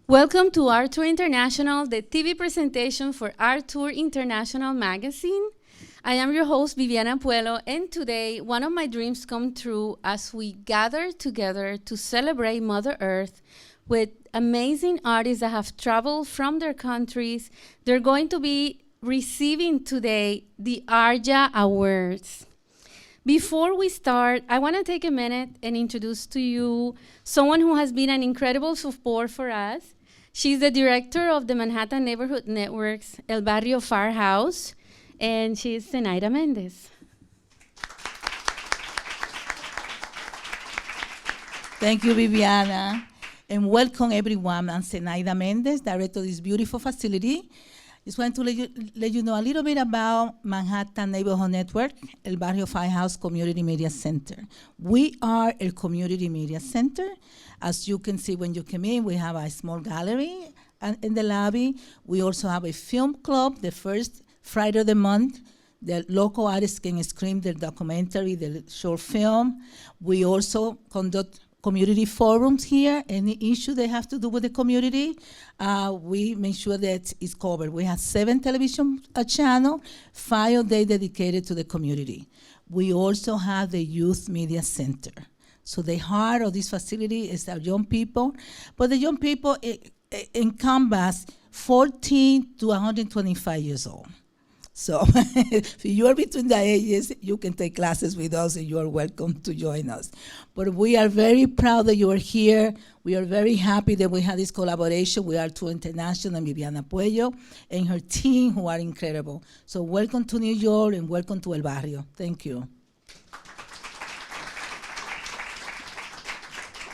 Welcome to ArtTour International, the TV presentation for ArtTour International Magazine. I am your host, Viviana Puello, and today one of my dreams come true as we gather together to celebrate Mother Earth with amazing artists that have traveled from their countries. They're going to be receiving today the ARTYA Awards. Before we start, I want to take a minute and introduce to you someone who has been an incredible support for us. She's the director of the Manhattan Neighborhood Network's El Barrio Firehouse, and she's Zenaida Mendez. Thank you, Viviana, and welcome everyone. I'm Zenaida Mendez, director of this beautiful facility. Just want to let you know a little bit about Manhattan Neighborhood Network, El Barrio Firehouse Community Media Center. We are a community media center. As you can see when you come in, we have a small gallery in the lobby. We also have a film club, the first Friday of the month. The local artists can screen their documentary, their short film. We also conduct community forums here. Any issue they have to do with the community, we make sure that it's covered. We have 7 television channels, 5 of them dedicated to the community. We also have the Youth Media Center. So the heart of this facility is our young people, but the young people encompass 14 to 125 years old. So if you are between the ages, you can take classes with us and you are welcome to join us. But we are very proud that you are here. We are very happy that we have this collaboration with ArtTour International and Viviana Puello and her team who are incredible. So welcome to New York and welcome to El Barrio. Thank you.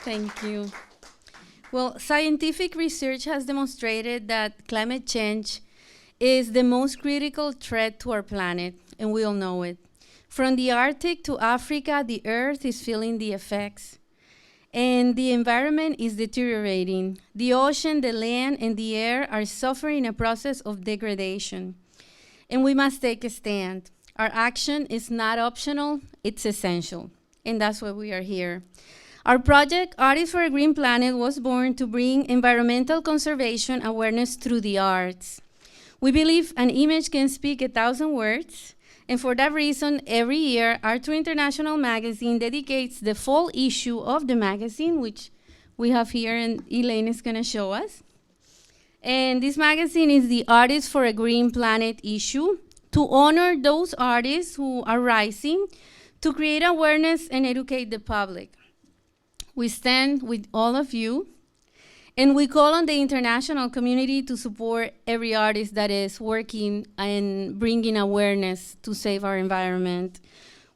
Thank you. Well, scientific research has demonstrated that climate change is the most critical threat to our planet, and we all know it. From the Arctic to Africa, the Earth is feeling the effects, and the environment is deteriorating. The ocean, the land, and the air are suffering a process of degradation, and we must take a stand. Our action is not optional, it's essential, and that's why we are here. Our project, Artists for a Green Planet, was born to bring environmental conservation awareness through the arts. We believe an image can speak 1,000 words, and for that reason, every year, ArtTour International Magazine dedicates the fall issue of the magazine, which we have here, and Elaine is gonna show us. And this magazine is the Artists for a Green Planet issue to honor those artists who are rising, to create awareness and educate the public. We stand with all of you, and we call on the international community to support every artist that is working and bringing awareness to save our environment.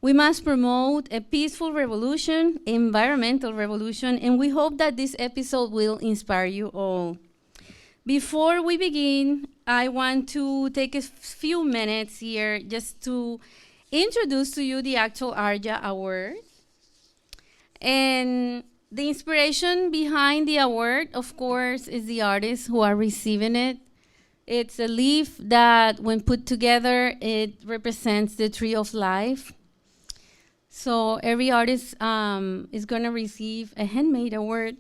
We must promote a peaceful revolution, environmental revolution, and we hope that this episode will inspire you all. Before we begin, I want to take a few minutes here just to introduce to you the actual ARTYA Award. And the inspiration behind the award, of course, is the artists who are receiving it. It's a leaf that, when put together, it represents the tree of life. So every artist is going to receive a handmade award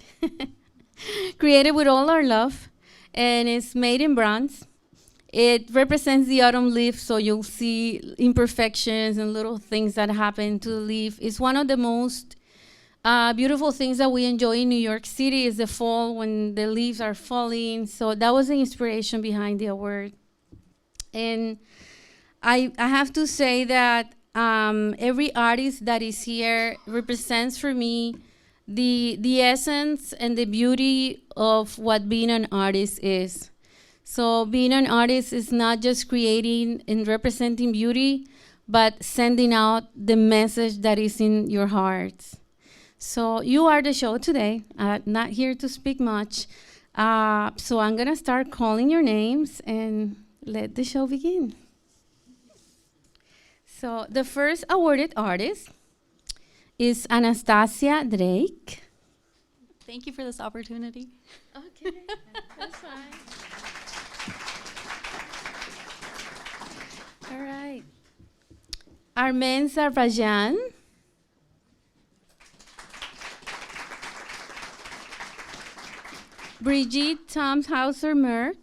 created with all our love, and it's made in bronze. It represents the autumn leaf, so you'll see imperfections and little things that happen to the leaf. It's one of the most beautiful things that we enjoy in New York City is the fall when the leaves are falling. So that was the inspiration behind the award. And I have to say that every artist that is here represents for me the essence and the beauty of what being an artist is. So being an artist is not just creating and representing beauty, but sending out the message that is in your hearts. So you are the show today. Not here to speak much. So I'm going to start calling your names and let the show begin. So the first awarded artist is Anastacia Drake. Thank you for this opportunity. Okay, that's fine. All right. Armen Sarvajan. Brigitte Tomshauser-Merck.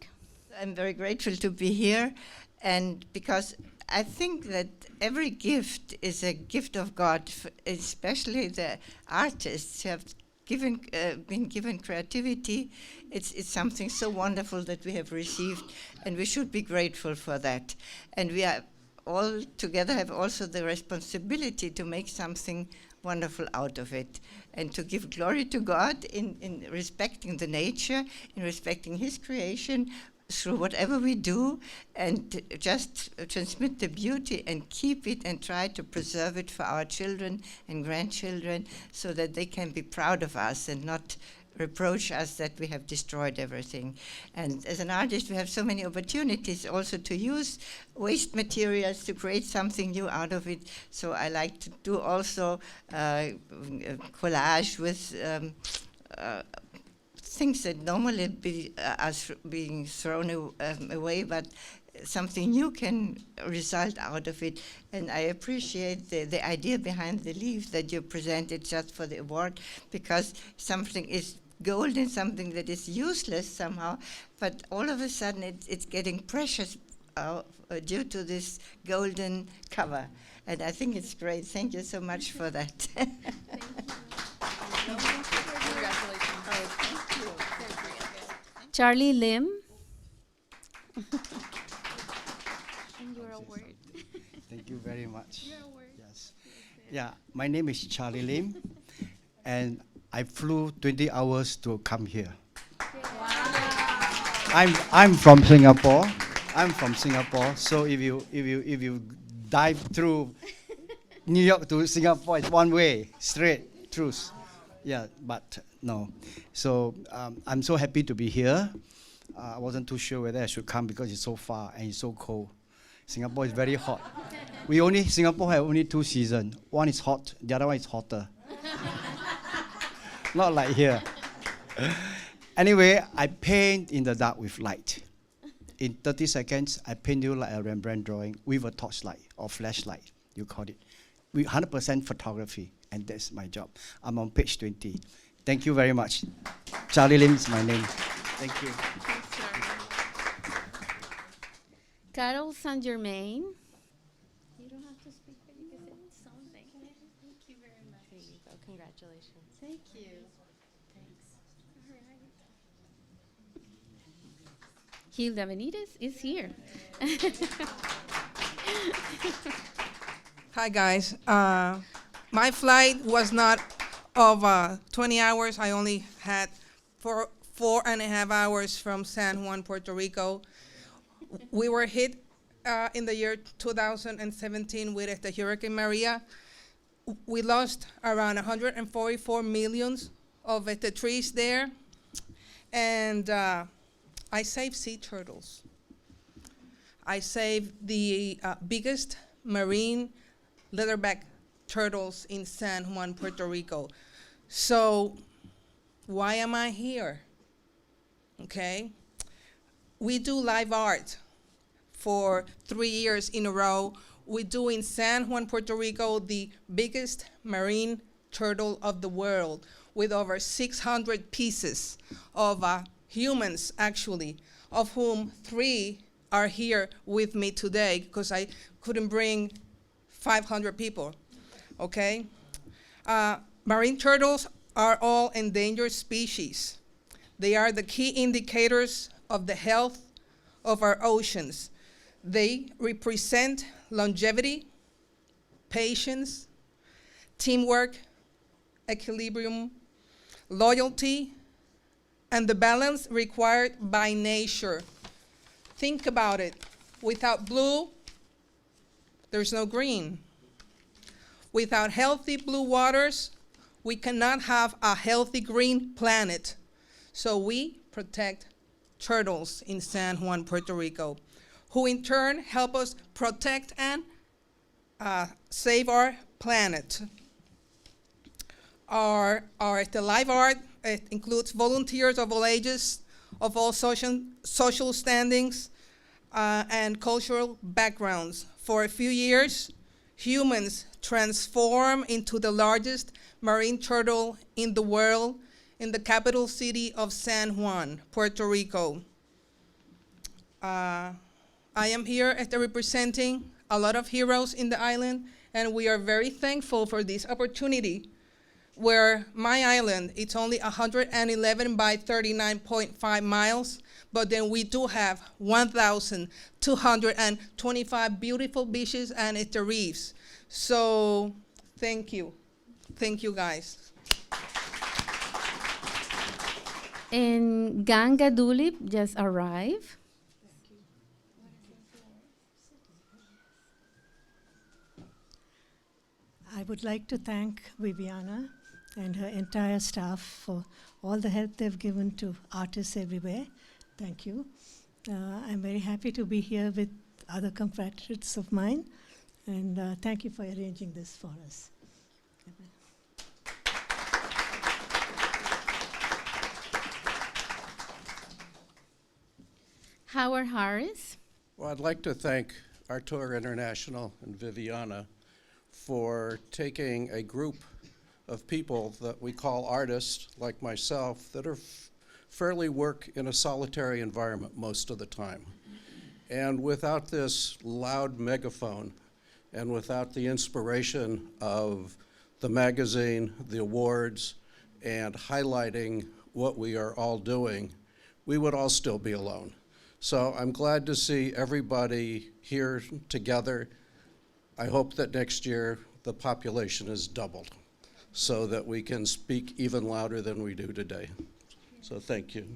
I'm very grateful to be here, and because I think that every gift is a gift of God, especially the artists who have been given creativity. It's something so wonderful that we have received, and we should be grateful for that. And we are all together have also the responsibility to make something wonderful out of it, and to give glory to God in respecting the nature, in respecting His creation, through whatever we do, and just transmit the beauty and keep it and try to preserve it for our children and grandchildren so that they can be proud of us and not reproach us that we have destroyed everything. And as an artist, we have so many opportunities also to use waste materials to create something new out of it. So I like to do also collage with things that normally are being thrown away, but something new can result out of it. And I appreciate the idea behind the leaf that you presented just for the award, because something is gold and something that is useless somehow, but all of a sudden it's getting precious due to this golden cover. And I think it's great. Thank you so much for that. Thank you. Charlie Lim. And your award. Thank you very much. Yes. Yeah, my name is Charlie Lim, and I flew 20 hours to come here. Wow. I'm from Singapore. So if you dive through New York to Singapore, it's one way, straight, truth. Yeah, but no. So I'm so happy to be here. I wasn't too sure whether I should come because it's so far and it's so cold. Singapore is very hot. Singapore have only 2 seasons. One is hot, the other one is hotter. Not like here. Anyway, I paint in the dark with light. In 30 seconds, I paint you like a Rembrandt drawing with a torchlight or flashlight, you call it. With 100% photography, and that's my job. I'm on page 20. Thank you very much. Charlie Lim is my name. Thank you. Carole St Germain. You don't have to speak, but you can say something. Thank you very much. There you go. Congratulations. Thank you. Thanks. All right. Hilda Benitez is here. Hi guys. My flight was not of 20 hours. I only had 4.5 hours from San Juan, Puerto Rico. We were hit in the year 2017 with the Hurricane Maria. We lost around 144 million of the trees there. And I saved sea turtles. I saved the biggest marine leatherback turtles in San Juan, Puerto Rico. So why am I here? Okay. We do live art for 3 years in a row. We do in San Juan, Puerto Rico, the biggest marine turtle of the world, with over 600 pieces of humans, actually, of whom 3 are here with me today, because I couldn't bring 500 people, okay? Marine turtles are all endangered species. They are the key indicators of the health of our oceans. They represent longevity, patience, teamwork, equilibrium, loyalty, and the balance required by nature. Think about it. Without blue, there's no green. Without healthy blue waters, we cannot have a healthy green planet. So we protect turtles in San Juan, Puerto Rico, who in turn help us protect and save our planet. Our live art, it includes volunteers of all ages, of all social standings, and cultural backgrounds. For a few years, humans transformed into the largest marine turtle in the world, in the capital city of San Juan, Puerto Rico. I am here representing a lot of heroes in the island, and we are very thankful for this opportunity where my island, it's only 111 by 39.5 miles, but then we do have 1,225 beautiful beaches and its reefs. So thank you. Thank you, guys. And Ganga Dulip just arrived. I would like to thank Viviana and her entire staff for all the help they've given to artists everywhere. Thank you. I'm very happy to be here with other compatriots of mine, and thank you for arranging this for us. Howard Harris. Well, I'd like to thank ArtTour International and Viviana for taking a group of people that we call artists, like myself, that are fairly work in a solitary environment most of the time. And without this loud megaphone, and without the inspiration of the magazine, the awards, and highlighting what we are all doing, we would all still be alone. So I'm glad to see everybody here together. I hope that next year the population is doubled so that we can speak even louder than we do today. So thank you.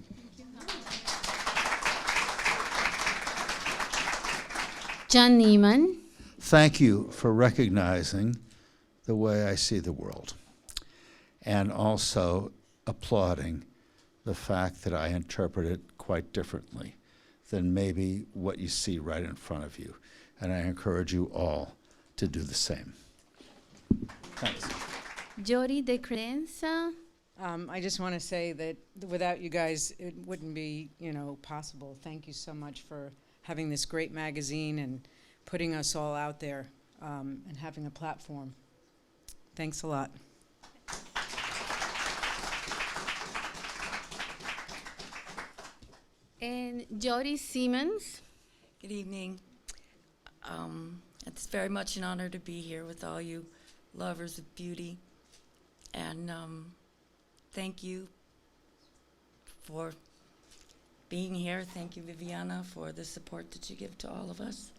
John Nieman. Thank you for recognizing the way I see the world, and also applauding the fact that I interpret it quite differently than maybe what you see right in front of you. And I encourage you all to do the same. Thanks. Jodi de Credenza. I just want to say that without you guys, it wouldn't be, possible. Thank you so much for having this great magazine and putting us all out there and having a platform. Thanks a lot. And Jodi Simmons. Good evening. It's very much an honor to be here with all you lovers of beauty. And thank you for being here. Thank you, Viviana, for the support that you give to all of us.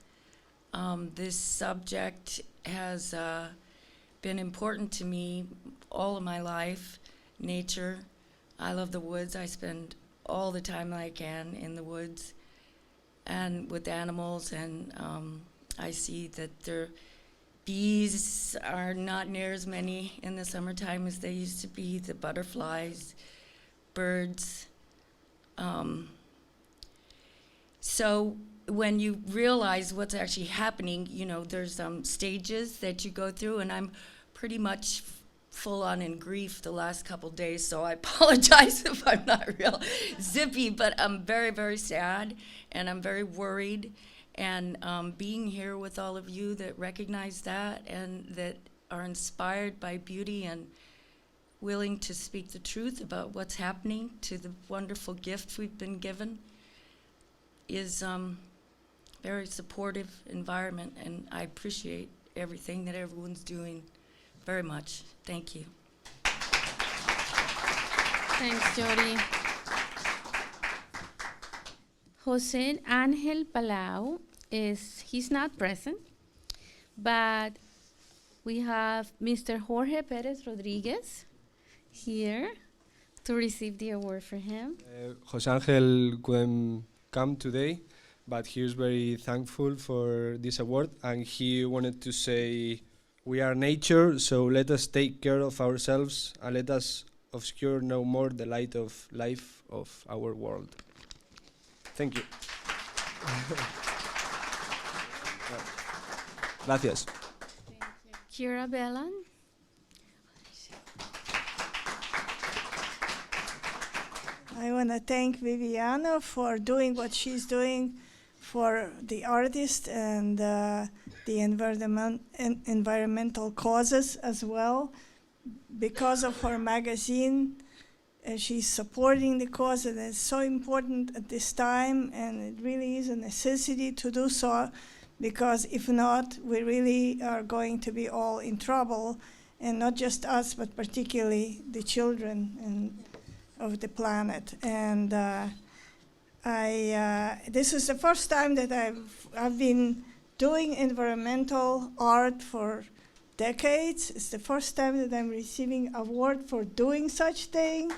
This subject has been important to me all of my life. Nature. I love the woods. I spend all the time I can in the woods and with animals, and I see that their bees are not near as many in the summertime as they used to be, the butterflies, birds. So when you realize what's actually happening, there's stages that you go through, and I'm pretty much full on in grief the last couple days, so I apologize if I'm not real zippy, but I'm very, very sad, and I'm very worried, and being here with all of you that recognize that and that are inspired by beauty and willing to speak the truth about what's happening to the wonderful gift we've been given is very supportive environment, and I appreciate everything that everyone's doing very much. Thank you. Thanks, Jodi. Jose Angel Palau he's not present, but we have Mr. Jorge Perez Rodriguez here to receive the award for him. Jose Angel couldn't come today, but he is very thankful for this award, and he wanted to say, we are nature, so let us take care of ourselves and let us obscure no more the light of life of our world. Thank you. Gracias. Kira Bellan. I want to thank Viviana for doing what she's doing for the artists and the environmental causes as well. Because of her magazine, she's supporting the cause, and it's so important at this time, and it really is a necessity to do so, because if not, we really are going to be all in trouble, and not just us, but particularly the children of the planet. And this is the first time that I've been doing environmental art for decades. It's the first time that I'm receiving award for doing such thing,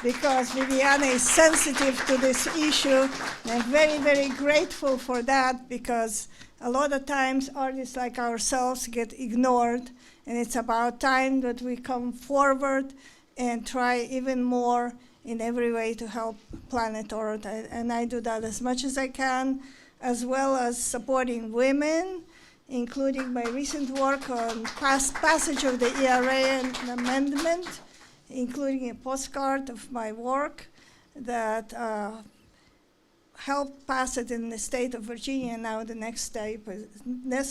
because Viviana is sensitive to this issue, and I'm very, very grateful for that, because a lot of times artists like ourselves get ignored, and it's about time that we come forward and try even more in every way to help planet Earth. And I do that as much as I can, as well as supporting women, including my recent work on passage of the ERA and amendment, including a postcard of my work that helped pass it in the state of Virginia. Now the next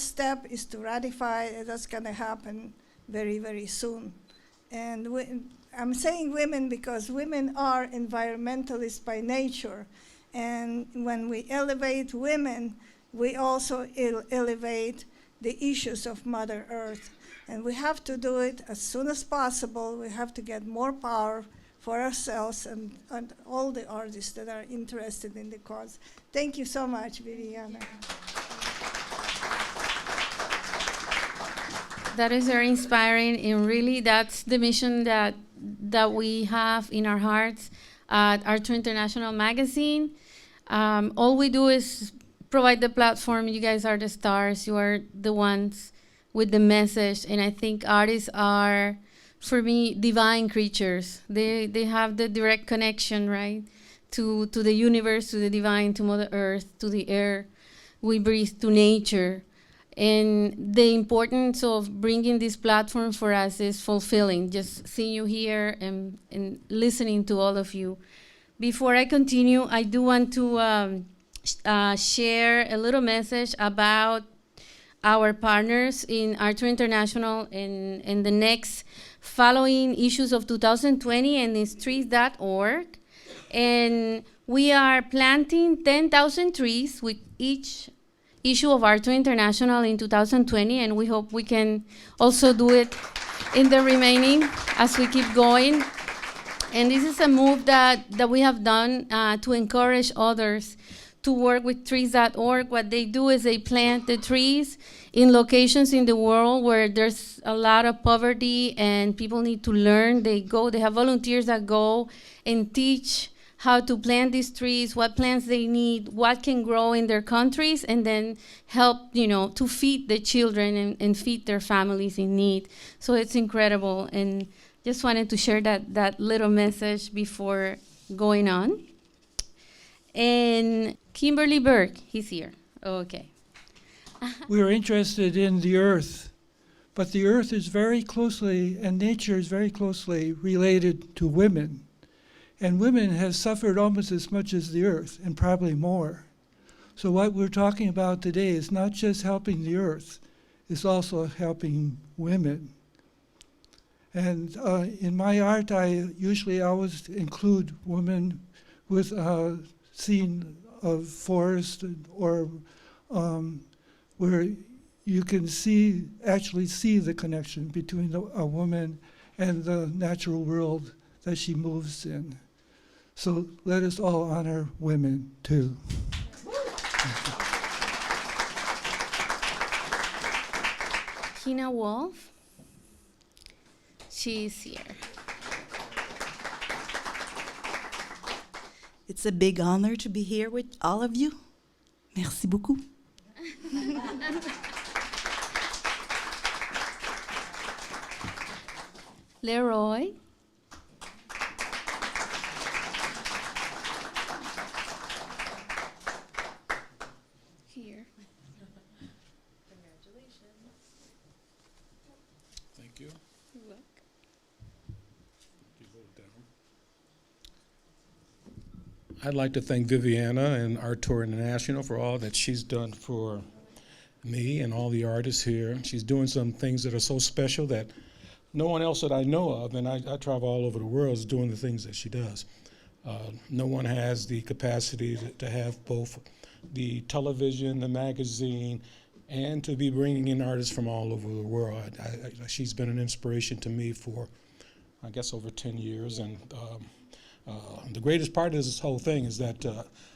step is to ratify it. That's going to happen very, very soon. And I'm saying women because women are environmentalists by nature. And when we elevate women, we also elevate the issues of Mother Earth. And we have to do it as soon as possible. We have to get more power for ourselves and all the artists that are interested in the cause. Thank you so much, Viviana. That is very inspiring, and really that's the mission that we have in our hearts at ArtTour International Magazine. All we do is provide the platform. You guys are the stars. You are the ones with the message, and I think artists are, for me, divine creatures. They have the direct connection, right, to the universe, to the divine, to Mother Earth, to the air we breathe, to nature. And the importance of bringing this platform for us is fulfilling, just seeing you here and listening to all of you. Before I continue, I do want to share a little message about our partners in ArtTour International in the next following issues of 2020 and it's trees.org. And we are planting 10,000 trees with each issue of ArtTour International in 2020, and we hope we can also do it in the remaining as we keep going. And this is a move that we have done to encourage others to work with trees.org. What they do is they plant the trees in locations in the world where there's a lot of poverty and people need to learn. They have volunteers that go and teach how to plant these trees, what plants they need, what can grow in their countries, and then help, to feed the children and feed their families in need. So it's incredible, and just wanted to share that little message before going on. And Kimberly Burke, he's here. Okay. We are interested in the earth, but the earth is very closely, and nature is very closely related to women. And women have suffered almost as much as the earth, and probably more. So what we're talking about today is not just helping the earth, it's also helping women. And in my art, I usually always include women with a scene of forest or where you can actually see the connection between a woman and the natural world that she moves in. So let us all honor women too. Tina Wolf, she's here. It's a big honor to be here with all of you. Merci beaucoup. Leroy. Here. Congratulations. Thank you. You're welcome. I'd like to thank Viviana and ArtTour International for all that she's done for me and all the artists here. She's doing some things that are so special that no one else that I know of, and I travel all over the world, is doing the things that she does. No one has the capacity to have both the television, the magazine, and to be bringing in artists from all over the world. She's been an inspiration to me for, I guess, over 10 years. And the greatest part of this whole thing is that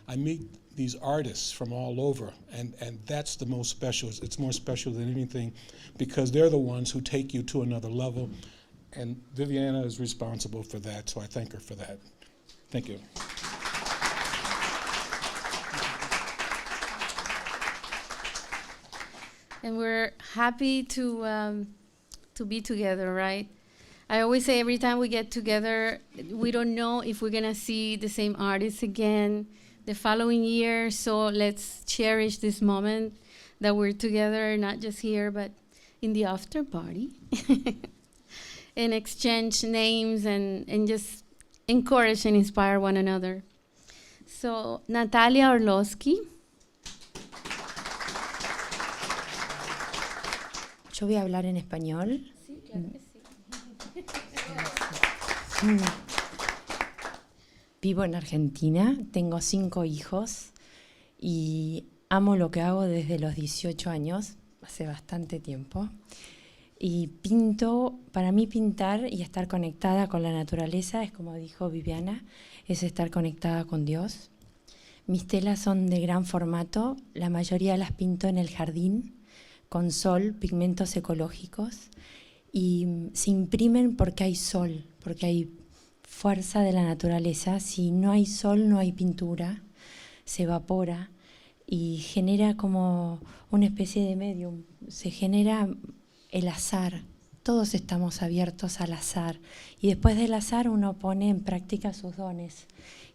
I meet these artists from all over, and that's the most special. It's more special than anything because they're the ones who take you to another level. And Viviana is responsible for that, so I thank her for that. Thank you. And we're happy to be together, right? I always say every time we get together, we don't know if we're gonna see the same artists again the following year, so let's cherish this moment that we're together, not just here, but in the after party, and exchange names and just encourage and inspire one another. So, Natalia Orlowski. Yo voy a hablar en español. Sí, claro que sí. Vivo en Argentina, tengo 5 hijos y amo lo que hago desde los 18 años, hace bastante tiempo. Y pinto, para mí pintar y estar conectada con la naturaleza, es como dijo Viviana, es estar conectada con Dios. Mis telas son de gran formato, la mayoría las pinto en el jardín, con sol, pigmentos ecológicos, y se imprimen porque hay sol, porque hay fuerza de la naturaleza. Si no hay sol, no hay pintura, se evapora y genera como una especie de medium, se genera el azar. Todos estamos abiertos al azar y después del azar uno pone en práctica sus dones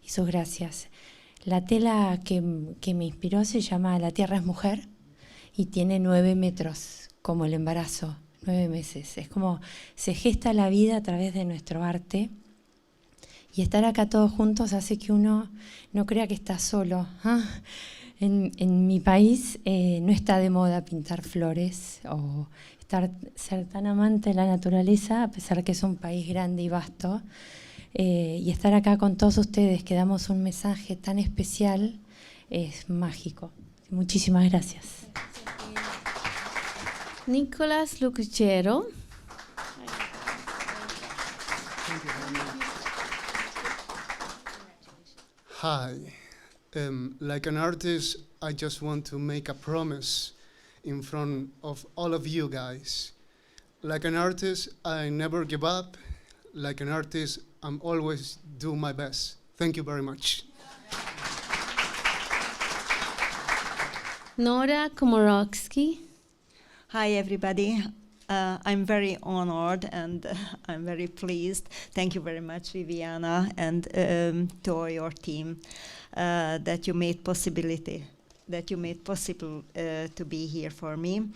y sus gracias. La tela que me inspiró se llama La Tierra es Mujer y tiene 9 metros, como el embarazo, 9 meses. Es como se gesta la vida a través de nuestro arte. Y estar acá todos juntos hace que uno no crea que está solo. En mi país no está de moda pintar flores o ser tan amante de la naturaleza, a pesar que es un país grande y vasto. Y estar acá con todos ustedes, que damos un mensaje tan especial, es mágico. Muchísimas gracias. Nicolás Lucuchero. Hi. Like an artist, I just want to make a promise in front of all of you guys. Like an artist, I never give up. Like an artist, I'm always do my best. Thank you very much. Nora Komorowski. Hi, everybody. I'm very honored and I'm very pleased. Thank you very much, Viviana, and to your team that you made possible to be here for me.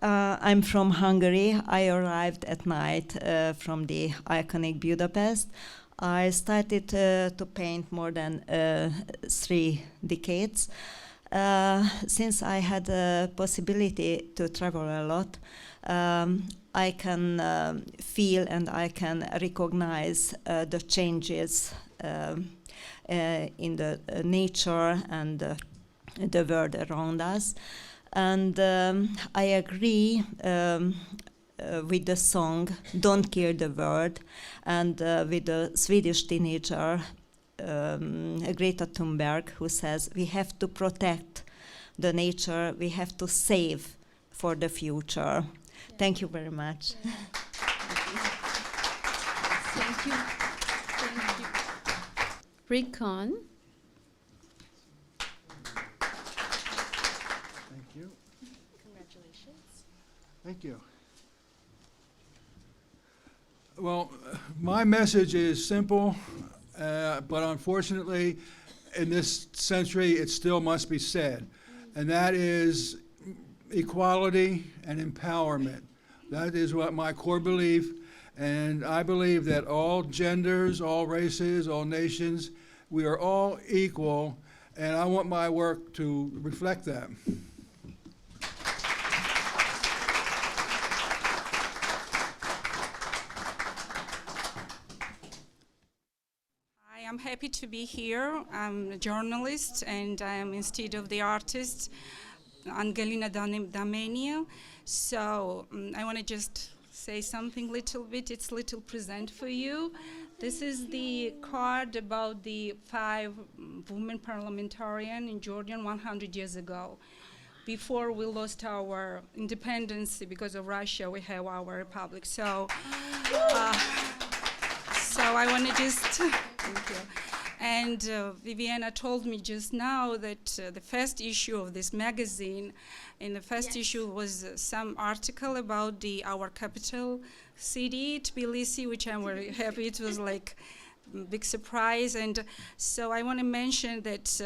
I'm from Hungary. I arrived at night from the iconic Budapest. I started to paint more than 3 decades. Since I had the possibility to travel a lot, I can feel and I can recognize the changes in the nature and the world around us. And I agree with the song Don't Kill the World, and with the Swedish teenager Greta Thunberg, who says we have to protect the nature, we have to save for the future. Yeah. Thank you very much. Yeah. Thank you. Thank you. Rick Kahn. Thank you. Congratulations. Thank you. Well, my message is simple, but unfortunately, in this century, it still must be said, and that is equality and empowerment. That is what my core belief, and I believe that all genders, all races, all nations, we are all equal, and I want my work to reflect that. I'm happy to be here. I'm a journalist, and I am instead of the artist, Angelina Damenia. So I want to just say something little bit. It's a little present for you. This is the card about the 5 women parliamentarians in Georgia 100 years ago. Before we lost our independence because of Russia, we have our republic. So I want to just, thank you. And Viviana told me just now that the first issue of this magazine, in the first issue was some article about our capital city, Tbilisi, which I'm very happy. It was like big surprise. And so I want to mention that,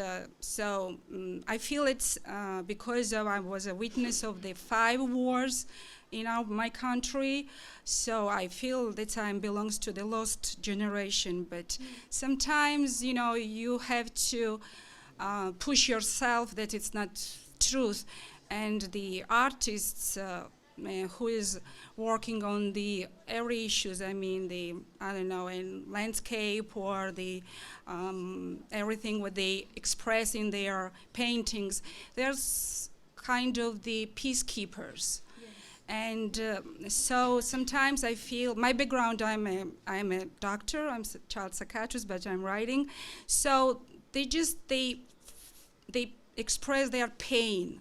I feel it's because I was a witness of the 5 wars in my country, so I feel that I belongs to the lost generation. But sometimes, you know, you have to push yourself that it's not truth. And the artists who is working on the every issues, I mean, in landscape or the everything what they express in their paintings, there's kind of the peacekeepers. And so sometimes I feel, my background, I'm a doctor, I'm a child psychiatrist, but I'm writing. So they express their pain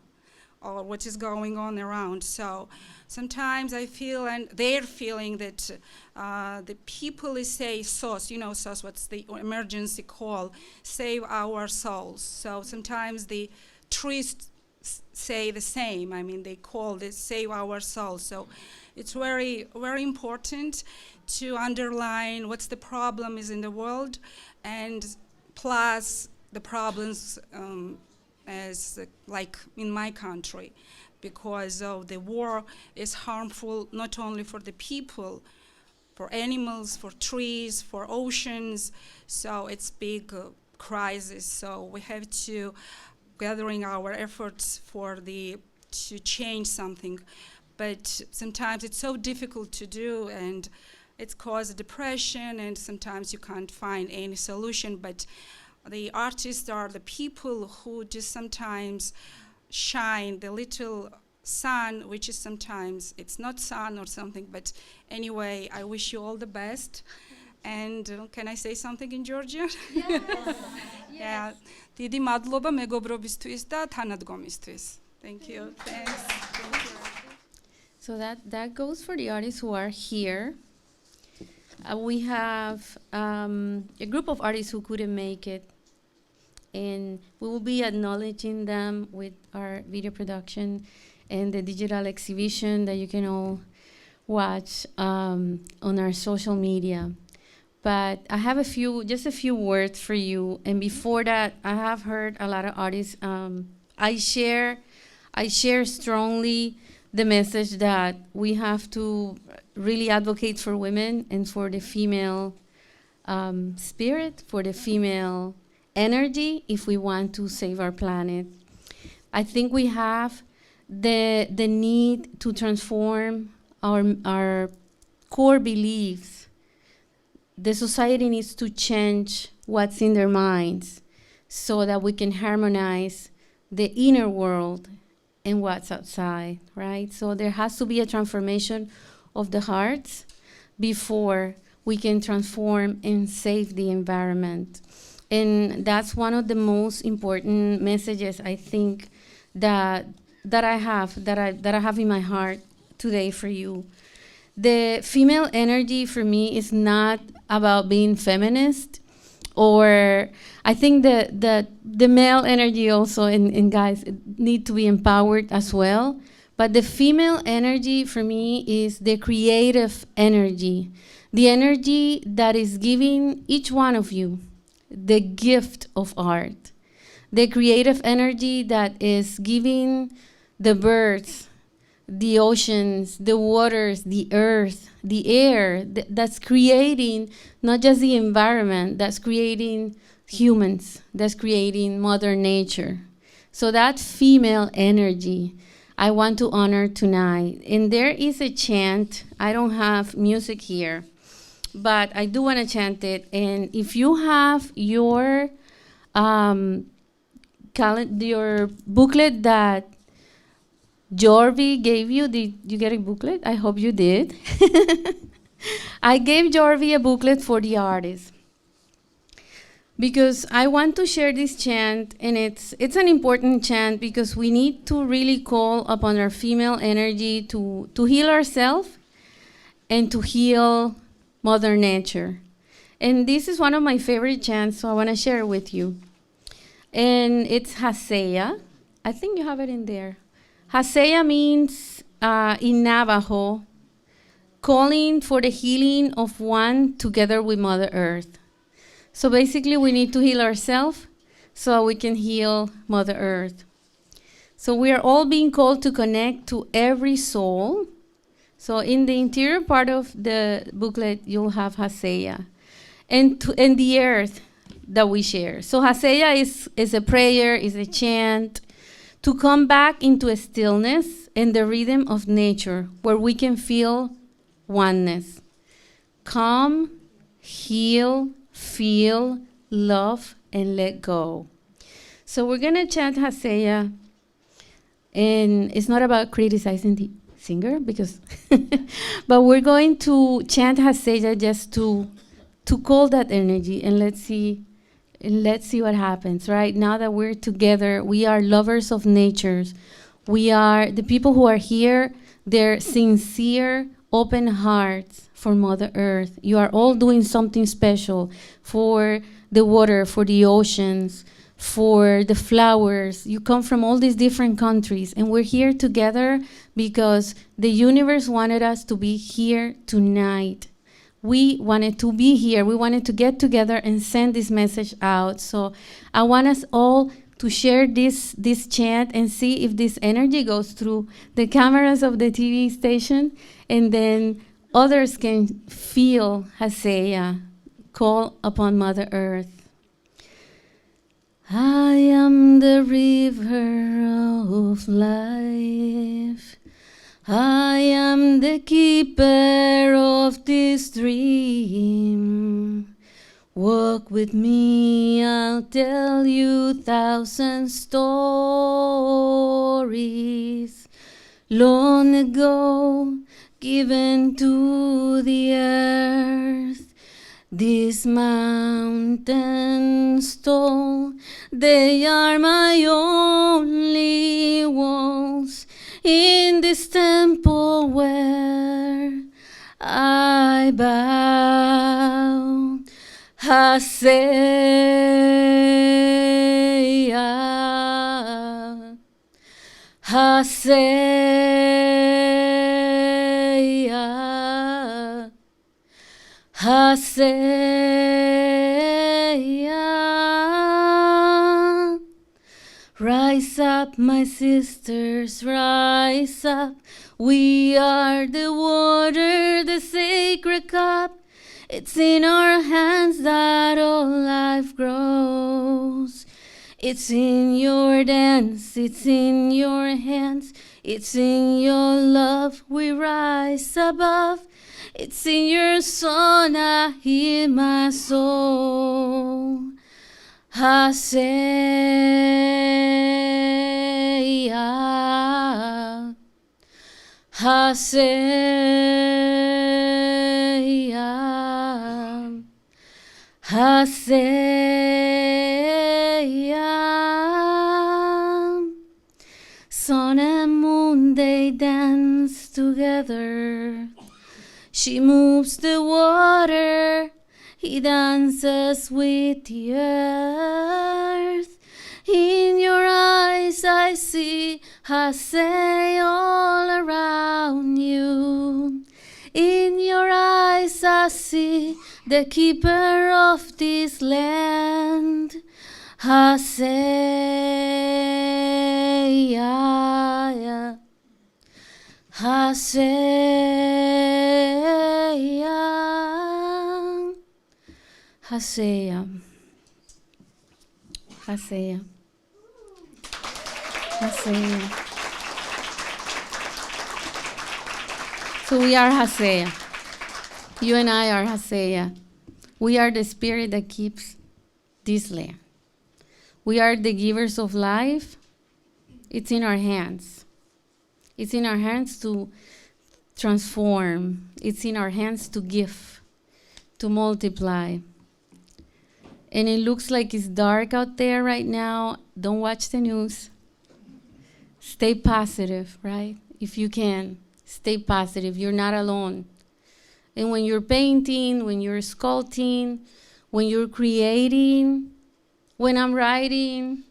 or what is going on around. So sometimes I feel, and they're feeling that the people say SOS, you know SOS, what's the emergency call, save our souls. So sometimes the trees say the same. I mean, they call this save our souls. So it's very, very important to underline what's the problem is in the world, and plus the problems as like in my country, because of the war is harmful not only for the people, for animals, for trees, for oceans. So it's big crisis. So we have to gathering our efforts to change something, but sometimes it's so difficult to do, and it's caused depression, and sometimes you can't find any solution. But the artists are the people who just sometimes shine the little sun, which is sometimes it's not sun or something. But anyway, I wish you all the best. And can I say something in Georgia? Yes. Yeah. Დიდი მადლობა მეგობრობისთვის და თანადგომისთვის. Thank you. Thanks. Thank you. So that goes for the artists who are here. We have a group of artists who couldn't make it, and we will be acknowledging them with our video production and the digital exhibition that you can all watch on our social media. But I have just a few words for you. And before that, I have heard a lot of artists. I share strongly the message that we have to really advocate for women and for the female spirit, for the female energy, if we want to save our planet. I think we have the need to transform our core beliefs. The society needs to change what's in their minds so that we can harmonize the inner world and what's outside, right? So there has to be a transformation of the hearts before we can transform and save the environment. And that's one of the most important messages, I think, that I have in my heart today for you. The female energy for me is not about being feminist, or I think the male energy also, and guys need to be empowered as well. But the female energy for me is the creative energy, the energy that is giving each one of you the gift of art, the creative energy that is giving the birds, the oceans, the waters, the earth, the air, that's creating not just the environment, that's creating humans, that's creating Mother Nature. So that female energy I want to honor tonight. And there is a chant, I don't have music here, but I do want to chant it. And if you have your your booklet that Jorvi gave you, did you get a booklet? I hope you did. I gave Jorvi a booklet for the artists because I want to share this chant, and it's an important chant because we need to really call upon our female energy to heal ourselves and to heal Mother Nature. And this is one of my favorite chants, so I want to share it with you. And it's Haseya. I think you have it in there. Haseya means, in Navajo, calling for the healing of one together with Mother Earth. So basically, we need to heal ourselves so we can heal Mother Earth. So we are all being called to connect to every soul. So in the interior part of the booklet, you'll have Haseya. And the earth that we share. So Haseya is a prayer, is a chant to come back into a stillness and the rhythm of nature where we can feel oneness. Come, heal, feel, love, and let go. So we're going to chant Haseya, and it's not about criticizing the singer, because but we're going to chant Haseya just to call that energy, and let's see what happens. Right now that we're together, we are lovers of nature. We are the people who are here. They're sincere, open hearts for Mother Earth. You are all doing something special for the water, for the oceans, for the flowers. You come from all these different countries, and we're here together because the universe wanted us to be here tonight. We wanted to be here. We wanted to get together and send this message out. So I want us all to share this chant and see if this energy goes through the cameras of the TV station, and then others can feel Haseya, call upon Mother Earth. I am the river of life. I am the keeper of this dream. Walk with me, I'll tell you 1,000 stories. Long ago, given to the earth. These mountains tall, they are my only walls. In this temple where I bow, Haseya, Haseya, Haseya. Rise up, my sisters, rise up. We are the water, the sacred cup. It's in our hands that all life grows. It's in your dance, it's in your hands, it's in your love we rise above. It's in your song I hear my soul. Haseya, Haseya, Haseya. Sun and moon, they dance together. She moves the water, he dances with the earth. In your eyes I see Haseya all around you. In your eyes I see the keeper of this land. Haseya, Haseya, Haseya, Haseya, Haseya. So we are Haseya. You and I are Haseya. We are the spirit that keeps this land. We are the givers of life. It's in our hands. It's in our hands to transform. It's in our hands to give, to multiply. And it looks like it's dark out there right now. Don't watch the news. Stay positive, right? If you can, stay positive. You're not alone. And when you're painting, when you're sculpting, when you're creating, when I'm writing,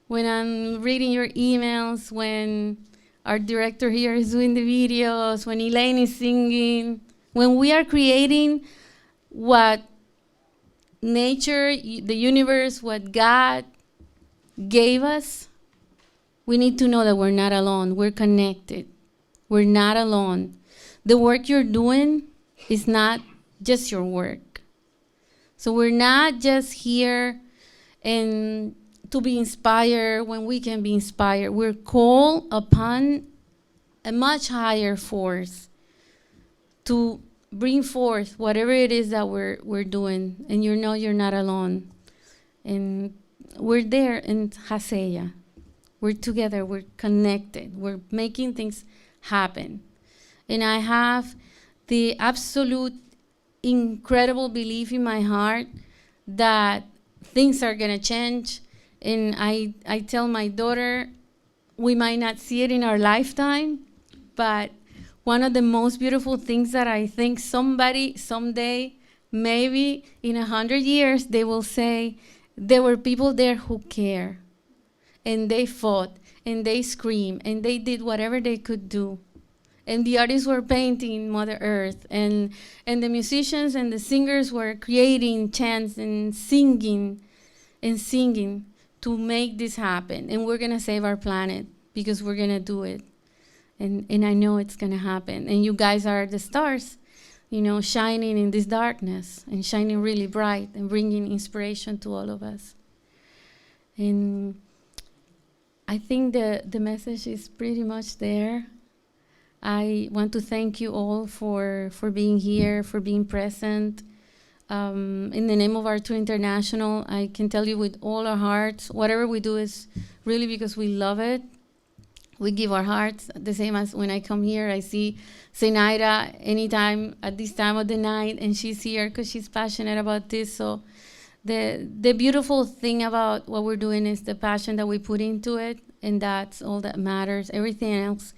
when I'm reading your emails, when our director here is doing the videos, when Elaine is singing, when we are creating what nature, the universe, what God gave us, we need to know that we're not alone. We're connected. We're not alone. The work you're doing is not just your work. So we're not just here and to be inspired when we can be inspired. We're called upon a much higher force to bring forth whatever it is that we're doing. And you know you're not alone. And we're there in Haseya. We're together, we're connected, we're making things happen. And I have the absolute incredible belief in my heart that things are gonna change. And I tell my daughter, we might not see it in our lifetime, but one of the most beautiful things that I think somebody someday, maybe in 100 years, they will say, there were people there who care. And they fought, and they screamed, and they did whatever they could do. And the artists were painting Mother Earth, and the musicians and the singers were creating chants and singing to make this happen. And we're gonna save our planet because we're gonna do it. And I know it's gonna happen. And you guys are the stars, you know, shining in this darkness and shining really bright and bringing inspiration to all of us. And I think the message is pretty much there. I want to thank you all for being here, for being present. In the name of ArtTour International, I can tell you with all our hearts, whatever we do is really because we love it. We give our hearts, the same as when I come here, I see Zenaida anytime at this time of the night, and she's here because she's passionate about this. So the beautiful thing about what we're doing is the passion that we put into it, and that's all that matters. Everything else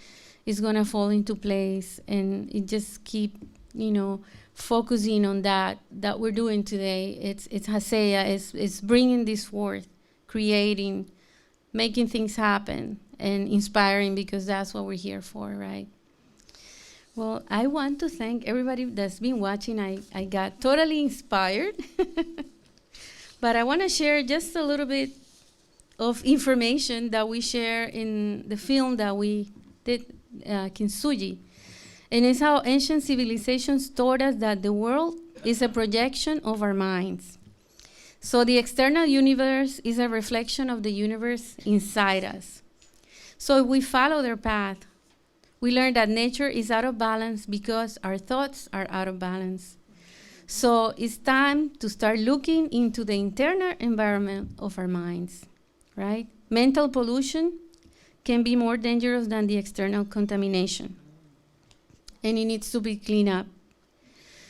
is gonna fall into place, and it just keep, you know, focusing on that we're doing today. It's Haseya, it's bringing this forth, creating, making things happen, and inspiring, because that's what we're here for, right? Well, I want to thank everybody that's been watching. I got totally inspired. But I want to share just a little bit of information that we share in the film that we did, Kintsugi. And it's how ancient civilizations taught us that the world is a projection of our minds. So the external universe is a reflection of the universe inside us. So if we follow their path, we learn that nature is out of balance because our thoughts are out of balance. So it's time to start looking into the internal environment of our minds, right? Mental pollution can be more dangerous than the external contamination, and it needs to be cleaned up.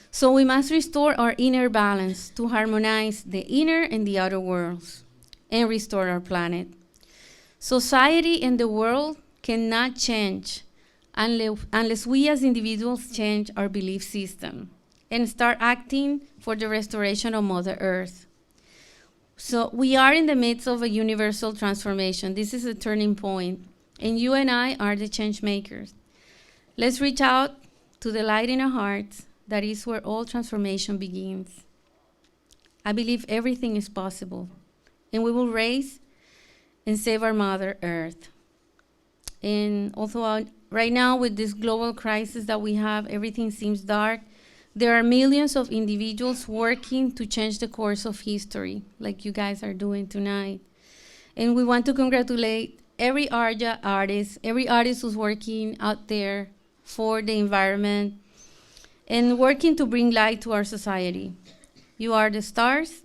So we must restore our inner balance to harmonize the inner and the outer worlds and restore our planet. Society and the world cannot change unless we as individuals change our belief system and start acting for the restoration of Mother Earth. So we are in the midst of a universal transformation. This is a turning point, and you and I are the change makers. Let's reach out to the light in our hearts. That is where all transformation begins. I believe everything is possible, and we will raise and save our Mother Earth. And although right now with this global crisis that we have, everything seems dark, there are millions of individuals working to change the course of history, like you guys are doing tonight. And we want to congratulate every artist who's working out there for the environment. and working to bring light to our society. You are the stars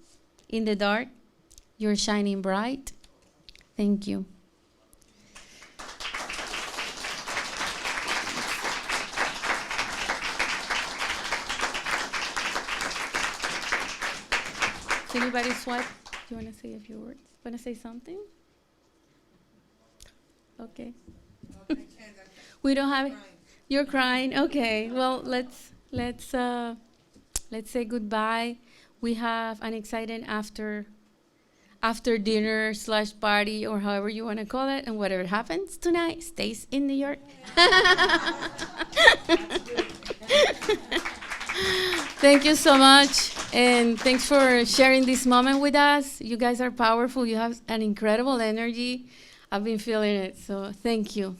in the dark. You're shining bright. Thank you. Anybody swipe? Do you want to say a few words? Want to say something? Okay. We don't have it. You're crying. Okay. Well, let's say goodbye. We have an exciting after dinner / party, or however you want to call it, and whatever happens tonight stays in New York. Thank you so much, and thanks for sharing this moment with us. You guys are powerful. You have an incredible energy. I've been feeling it, so thank you.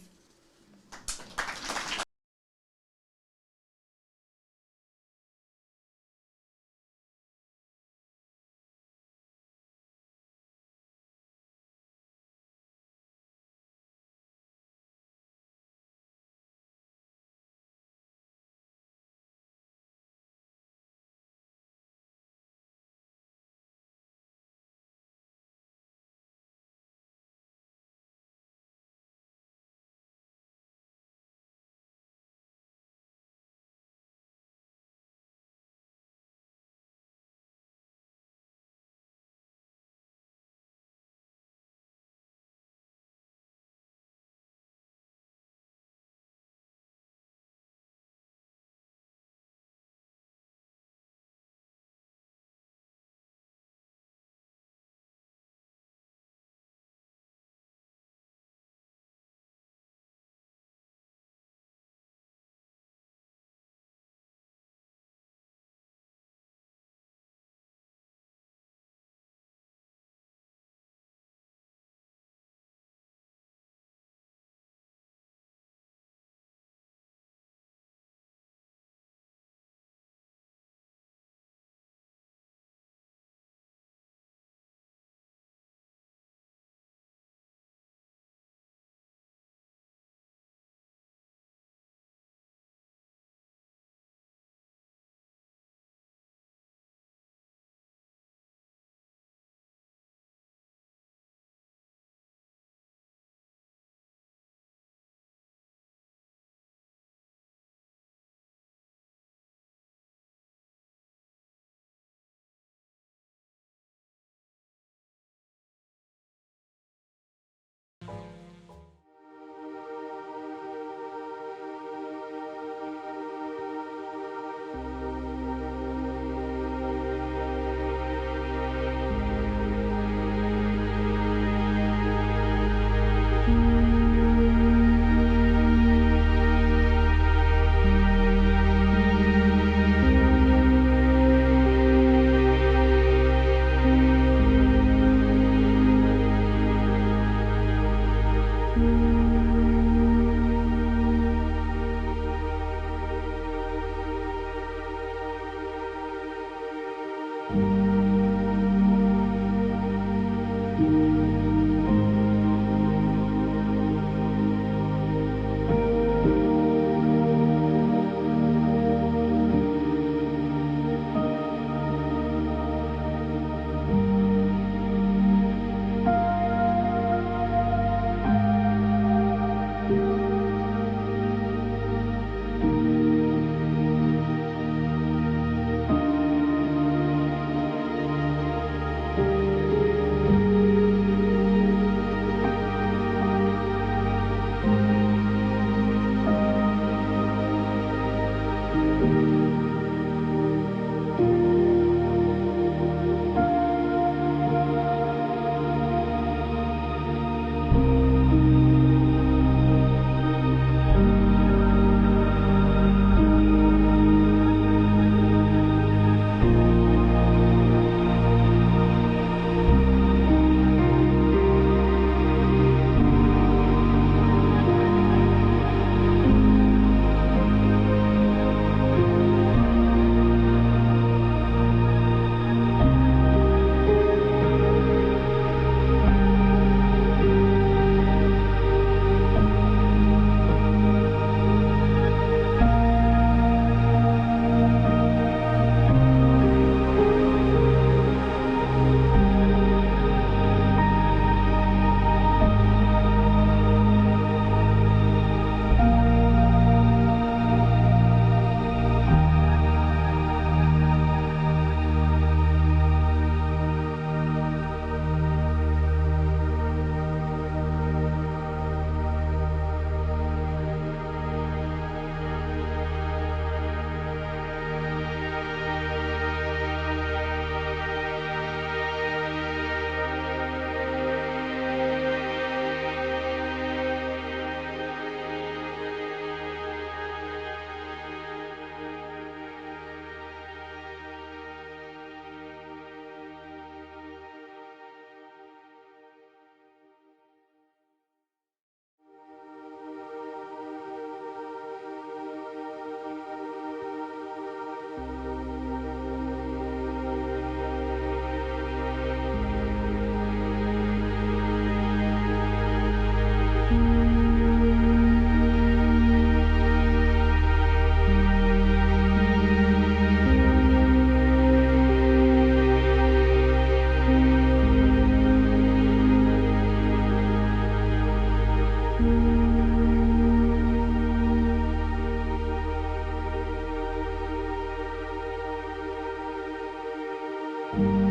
you.